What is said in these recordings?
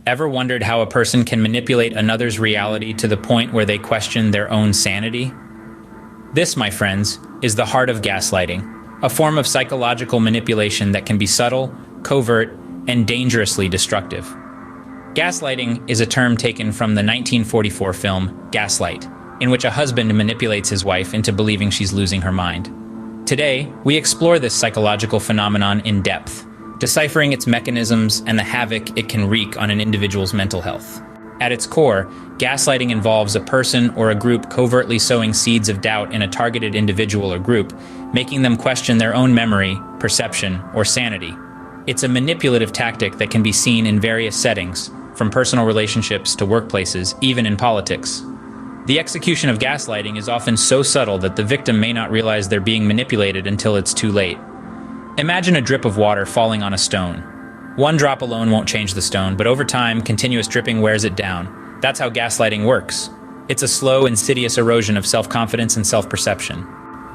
Ever wondered how a person can manipulate another's reality to the point where they question their own sanity? This, my friends, is the heart of gaslighting, a form of psychological manipulation that can be subtle, covert, and dangerously destructive. Gaslighting is a term taken from the 1944 film Gaslight, in which a husband manipulates his wife into believing she's losing her mind. Today, we explore this psychological phenomenon in depth, deciphering its mechanisms and the havoc it can wreak on an individual's mental health. At its core, gaslighting involves a person or a group covertly sowing seeds of doubt in a targeted individual or group, making them question their own memory, perception, or sanity. It's a manipulative tactic that can be seen in various settings, from personal relationships to workplaces, even in politics. The execution of gaslighting is often so subtle that the victim may not realize they're being manipulated until it's too late. Imagine a drip of water falling on a stone. One drop alone won't change the stone, but over time, continuous dripping wears it down. That's how gaslighting works. It's a slow, insidious erosion of self-confidence and self-perception.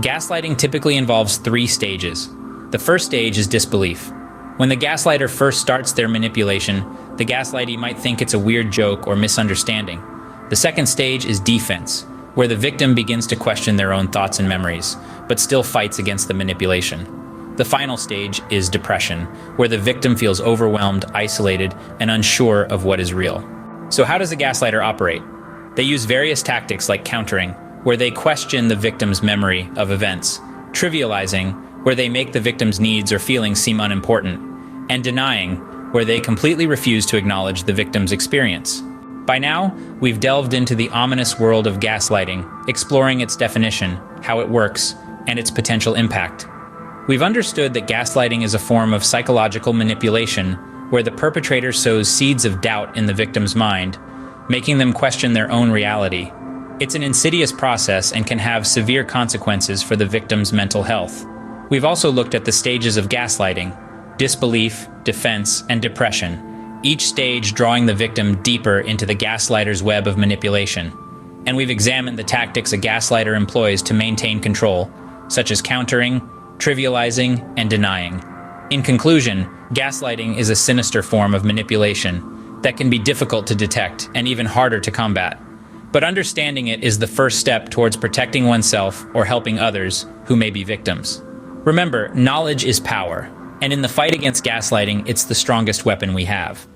Gaslighting typically involves 3 stages. The first stage is disbelief. When the gaslighter first starts their manipulation, the gaslightee might think it's a weird joke or misunderstanding. The second stage is defense, where the victim begins to question their own thoughts and memories, but still fights against the manipulation. The final stage is depression, where the victim feels overwhelmed, isolated, and unsure of what is real. So how does a gaslighter operate? They use various tactics like countering, where they question the victim's memory of events, trivializing, where they make the victim's needs or feelings seem unimportant, and denying, where they completely refuse to acknowledge the victim's experience. By now, we've delved into the ominous world of gaslighting, exploring its definition, how it works, and its potential impact. We've understood that gaslighting is a form of psychological manipulation where the perpetrator sows seeds of doubt in the victim's mind, making them question their own reality. It's an insidious process and can have severe consequences for the victim's mental health. We've also looked at the stages of gaslighting: disbelief, defense, and depression, each stage drawing the victim deeper into the gaslighter's web of manipulation. And we've examined the tactics a gaslighter employs to maintain control, such as countering, trivializing, and denying. In conclusion, gaslighting is a sinister form of manipulation that can be difficult to detect and even harder to combat. But understanding it is the first step towards protecting oneself or helping others who may be victims. Remember, knowledge is power, and in the fight against gaslighting, it's the strongest weapon we have.